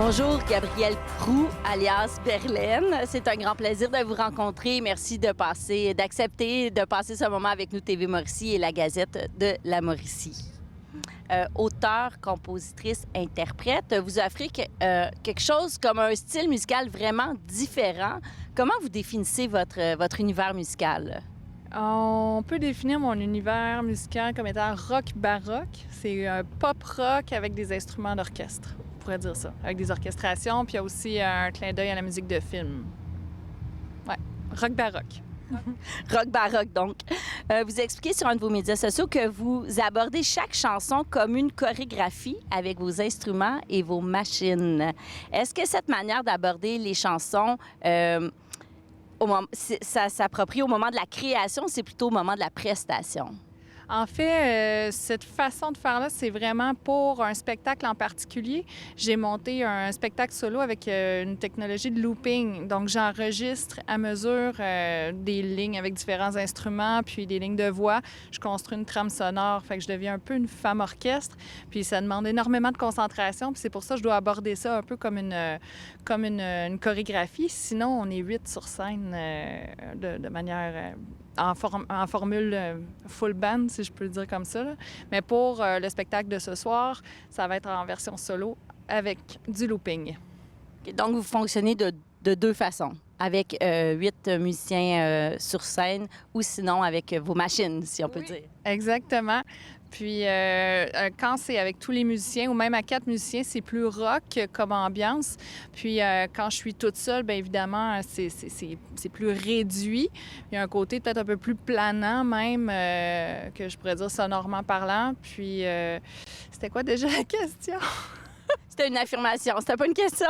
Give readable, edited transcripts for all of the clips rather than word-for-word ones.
Bonjour, Gabrielle Proulx, alias Verlaine. C'est un grand plaisir de vous rencontrer. Merci d'accepter de passer ce moment avec nous, TV Mauricie et la Gazette de la Mauricie. Auteure, compositrice, interprète, vous offrez quelque chose comme un style musical vraiment différent. Comment vous définissez votre univers musical? On peut définir mon univers musical comme étant rock baroque. C'est un pop rock avec des instruments d'orchestre, on pourrait dire ça, avec des orchestrations, puis il y a aussi un clin d'œil à la musique de film. Ouais, rock baroque. Rock baroque, donc. Vous expliquez sur un de vos médias sociaux que vous abordez chaque chanson comme une chorégraphie avec vos instruments et vos machines. Est-ce que cette manière d'aborder les chansons ça s'approprie au moment de la création, c'est plutôt au moment de la prestation? En fait, cette façon de faire-là, c'est vraiment pour un spectacle en particulier. J'ai monté un spectacle solo avec une technologie de looping. Donc, j'enregistre à mesure des lignes avec différents instruments, puis des lignes de voix. Je construis une trame sonore, fait que je deviens un peu une femme orchestre. Puis ça demande énormément de concentration, puis c'est pour ça que je dois aborder ça un peu comme une chorégraphie. Sinon, on est 8 sur scène de manière... en formule full band, si je peux le dire comme ça. Là. Mais pour le spectacle de ce soir, ça va être en version solo avec du looping. Donc, vous fonctionnez de deux façons, avec 8 musiciens sur scène ou sinon avec vos machines, si on peut dire. Exactement. Puis quand c'est avec tous les musiciens ou même à 4 musiciens, c'est plus rock comme ambiance. Puis quand je suis toute seule, bien évidemment, c'est plus réduit. Il y a un côté peut-être un peu plus planant même, que je pourrais dire sonorement parlant. Puis c'était quoi déjà la question? C'était une affirmation, c'était pas une question.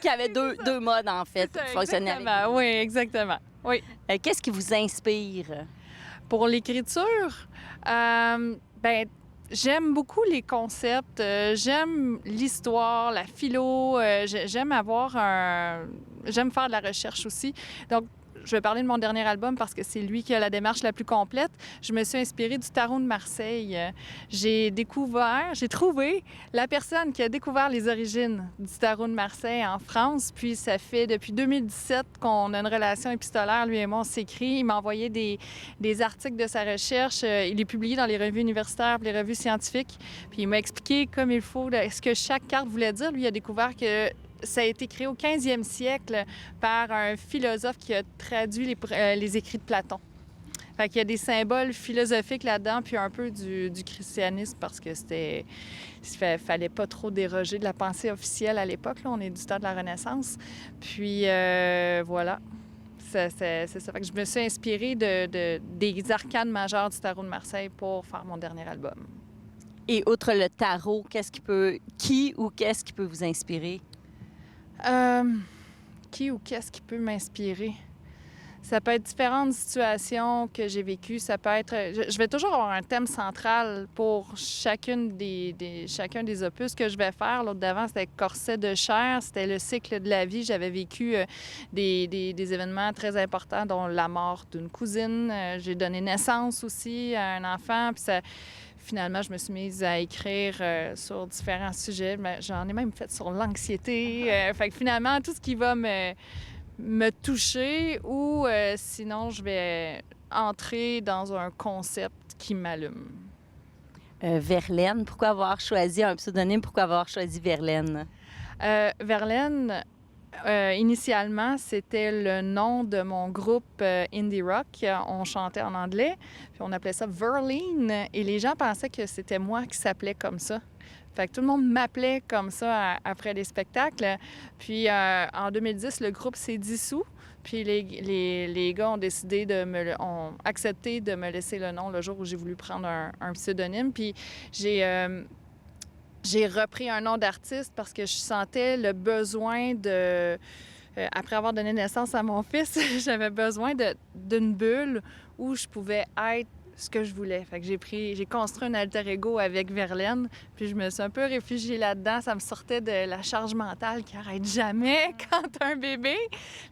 Il y avait deux modes, en fait, pour fonctionner avec vous. Oui, exactement. Oui. Qu'est-ce qui vous inspire? Pour l'écriture, ben j'aime beaucoup les concepts, j'aime l'histoire, la philo, j'aime j'aime faire de la recherche aussi. Donc, je vais parler de mon dernier album parce que c'est lui qui a la démarche la plus complète. Je me suis inspirée du Tarot de Marseille. J'ai trouvé la personne qui a découvert les origines du Tarot de Marseille en France. Puis ça fait depuis 2017 qu'on a une relation épistolaire, lui et moi, on s'écrit. Il m'a envoyé des articles de sa recherche. Il est publié dans les revues universitaires, les revues scientifiques. Puis il m'a expliqué comme il faut ce que chaque carte voulait dire. Lui, il a découvert que ça a été créé au 15e siècle par un philosophe qui a traduit les écrits de Platon. Fait qu'il y a des symboles philosophiques là-dedans, puis un peu du christianisme, parce que fallait pas trop déroger de la pensée officielle à l'époque. Là, on est du temps de la Renaissance. Puis voilà. C'est ça. Fait que je me suis inspirée des arcanes majeures du Tarot de Marseille pour faire mon dernier album. Et outre le tarot, qu'est-ce qui peut vous inspirer? Qui ou qu'est-ce qui peut m'inspirer? Ça peut être différentes situations que j'ai vécues. Ça peut être... Je vais toujours avoir un thème central pour chacun des opus que je vais faire. L'autre d'avant, c'était Corset de chair. C'était le cycle de la vie. J'avais vécu des événements très importants, dont la mort d'une cousine. J'ai donné naissance aussi à un enfant. Puis finalement, je me suis mise à écrire sur différents sujets. J'en ai même fait sur l'anxiété. Fait que finalement, tout ce qui va me toucher ou sinon, je vais entrer dans un concept qui m'allume. Verlaine, pourquoi avoir choisi un pseudonyme? Pourquoi avoir choisi Verlaine? Verlaine, initialement, c'était le nom de mon groupe indie rock. On chantait en anglais, puis on appelait ça Verlaine. Et les gens pensaient que c'était moi qui s'appelais comme ça. Fait que tout le monde m'appelait comme ça après les spectacles. Puis en 2010, le groupe s'est dissous. Puis les gars ont accepté de me laisser le nom le jour où j'ai voulu prendre un pseudonyme. Puis j'ai repris un nom d'artiste parce que je sentais le besoin après avoir donné naissance à mon fils, j'avais besoin d'une bulle où je pouvais être ce que je voulais. Fait que j'ai construit un alter ego avec Verlaine, puis je me suis un peu réfugiée là-dedans. Ça me sortait de la charge mentale qui arrête jamais quand t'as un bébé.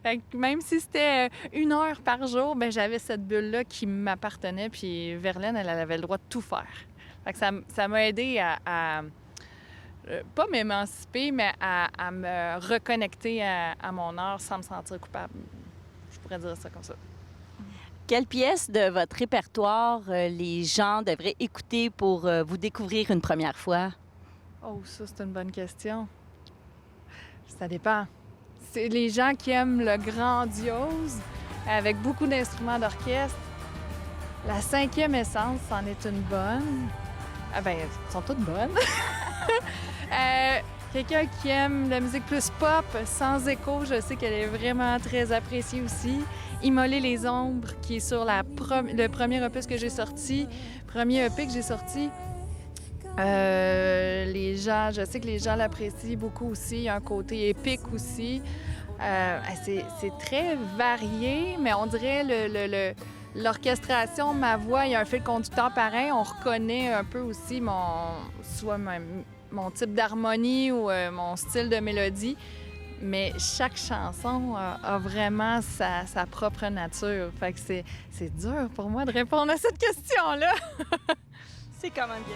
Fait que même si c'était 1 heure par jour, ben j'avais cette bulle-là qui m'appartenait, puis Verlaine, elle avait le droit de tout faire. Fait que ça m'a aidée à pas m'émanciper, mais à me reconnecter à mon art sans me sentir coupable. Je pourrais dire ça comme ça. Quelle pièce de votre répertoire les gens devraient écouter pour vous découvrir une première fois? Oh, ça, c'est une bonne question. Ça dépend. C'est les gens qui aiment le grandiose, avec beaucoup d'instruments d'orchestre. La cinquième essence, c'en est une bonne. Ah ben, elles sont toutes bonnes. Quelqu'un qui aime la musique plus pop, sans écho, je sais qu'elle est vraiment très appréciée aussi. Immoler les ombres, qui est sur le premier opus que j'ai sorti, premier EP que j'ai sorti. Je sais que les gens l'apprécient beaucoup aussi. Il y a un côté épique aussi. C'est très varié, mais on dirait l'orchestration, ma voix, il y a un fil conducteur pareil. On reconnaît un peu aussi mon type d'harmonie ou mon style de mélodie. Mais chaque chanson a vraiment sa propre nature. Fait que c'est dur pour moi de répondre à cette question-là. C'est quand même bien.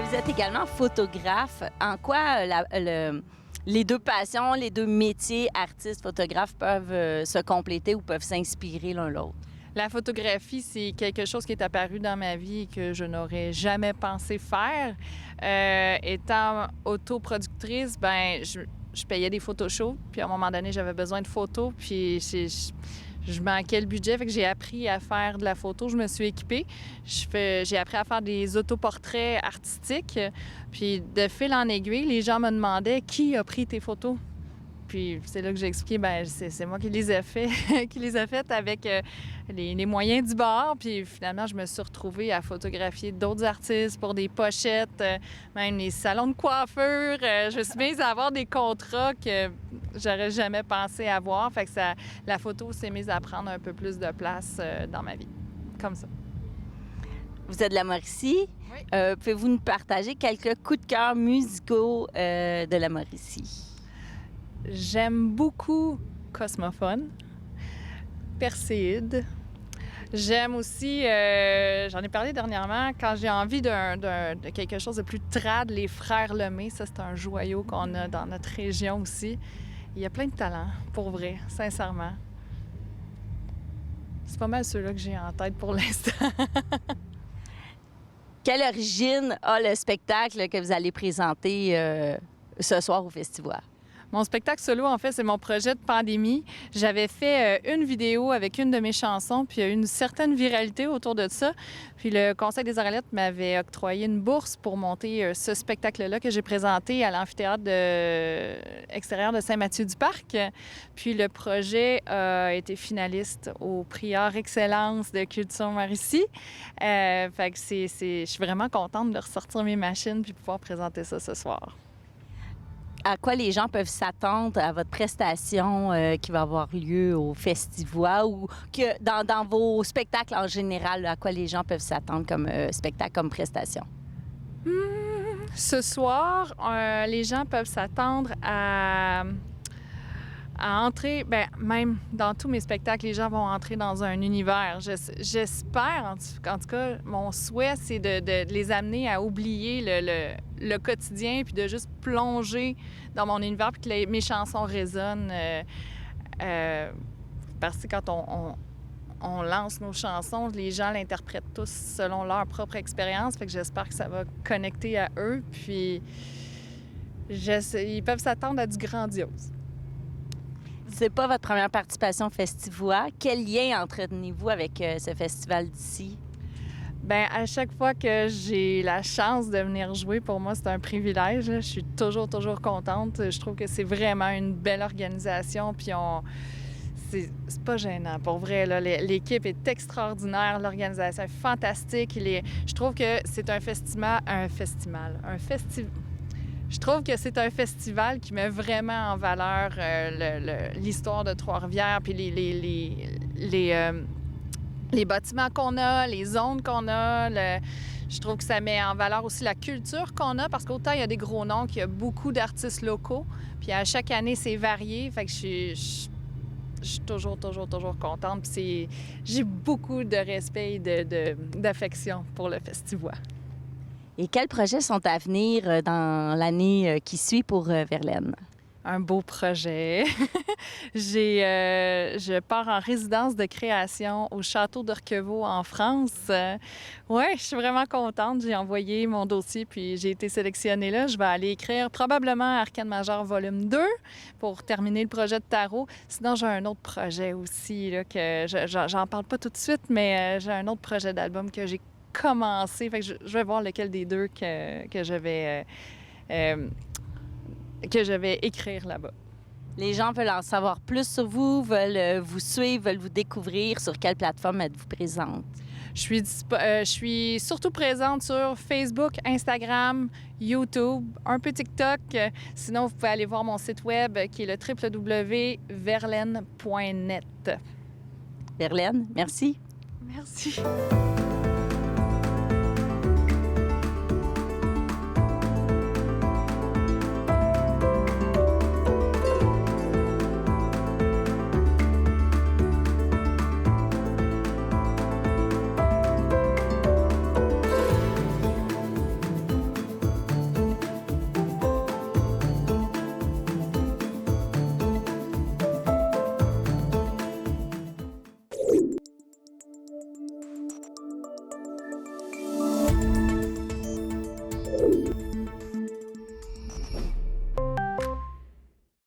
Vous êtes également photographe. En quoi les deux passions, les deux métiers, artistes, photographes, peuvent se compléter ou peuvent s'inspirer l'un l'autre? La photographie, c'est quelque chose qui est apparu dans ma vie et que je n'aurais jamais pensé faire. Étant autoproductrice, je payais des photoshoots, puis à un moment donné, j'avais besoin de photos, puis je manquais le budget, fait que j'ai appris à faire de la photo. Je me suis équipée. J'ai appris à faire des autoportraits artistiques. Puis de fil en aiguille, les gens me demandaient qui a pris tes photos. Puis c'est là que j'ai expliqué, c'est moi qui les ai fait, qui les ai faites avec les moyens du bord. Puis finalement, je me suis retrouvée à photographier d'autres artistes pour des pochettes, même les salons de coiffure. Je me suis mise à avoir des contrats que j'aurais jamais pensé avoir. Fait que la photo s'est mise à prendre un peu plus de place dans ma vie, comme ça. Vous êtes de la Mauricie. Oui. Pouvez-vous nous partager quelques coups de cœur musicaux de la Mauricie? J'aime beaucoup Cosmophone, Perséide. J'aime aussi, j'en ai parlé dernièrement, quand j'ai envie de quelque chose de plus trad, les Frères Lemay. Ça, c'est un joyau qu'on a dans notre région aussi. Il y a plein de talents, pour vrai, sincèrement. C'est pas mal ceux-là que j'ai en tête pour l'instant. Quelle origine a le spectacle que vous allez présenter ce soir au Festival? Mon spectacle solo, en fait, c'est mon projet de pandémie. J'avais fait une vidéo avec une de mes chansons, puis il y a eu une certaine viralité autour de ça. Puis le Conseil des Arlettes m'avait octroyé une bourse pour monter ce spectacle-là que j'ai présenté à l'amphithéâtre extérieur de Saint-Mathieu-du-Parc. Puis le projet a été finaliste au prix Art Excellence de Culture Mauricie. Fait que je suis vraiment contente de ressortir mes machines puis pouvoir présenter ça ce soir. À quoi les gens peuvent s'attendre à votre prestation qui va avoir lieu au festival ou que dans vos spectacles en général, à quoi les gens peuvent s'attendre comme spectacle, comme prestation? Ce soir, les gens peuvent s'attendre à entrer, même dans tous mes spectacles, les gens vont entrer dans un univers. J'espère, en tout cas, mon souhait, c'est de les amener à oublier le quotidien puis de juste plonger dans mon univers puis que mes chansons résonnent. Parce que quand on lance nos chansons, les gens l'interprètent tous selon leur propre expérience. Fait que j'espère que ça va connecter à eux. Puis ils peuvent s'attendre à du grandiose. C'est pas votre première participation au festival. Quel lien entretenez-vous avec ce festival d'ici? À chaque fois que j'ai la chance de venir jouer, pour moi, c'est un privilège. Je suis toujours contente. Je trouve que c'est vraiment une belle organisation. Puis c'est pas gênant. Pour vrai, là, l'équipe est extraordinaire, l'organisation est fantastique. Je trouve que c'est Je trouve que c'est un festival qui met vraiment en valeur l'histoire de Trois-Rivières, puis les bâtiments qu'on a, les zones qu'on a. Je trouve que ça met en valeur aussi la culture qu'on a, parce qu'autant il y a des gros noms qu'il y a beaucoup d'artistes locaux, puis à chaque année, c'est varié. Fait que je suis toujours contente. Puis j'ai beaucoup de respect et d'affection pour le festival. Et quels projets sont à venir dans l'année qui suit pour Verlaine? Un beau projet. Je pars en résidence de création au Château d'Orquevaux en France. Oui, je suis vraiment contente. J'ai envoyé mon dossier puis j'ai été sélectionnée là. Je vais aller écrire probablement Arcade Major volume 2 pour terminer le projet de tarot. Sinon, j'ai un autre projet aussi là, que j'en parle pas tout de suite, mais j'ai un autre projet d'album que j'ai commencé. Fait que je vais voir lequel des deux que je vais écrire là-bas. Les gens veulent en savoir plus sur vous, veulent vous suivre, veulent vous découvrir. Sur quelle plateforme êtes-vous présente? Je suis surtout présente sur Facebook, Instagram, YouTube, un peu TikTok. Sinon, vous pouvez aller voir mon site web qui est le www.verlaine.net. Verlaine, merci. Merci.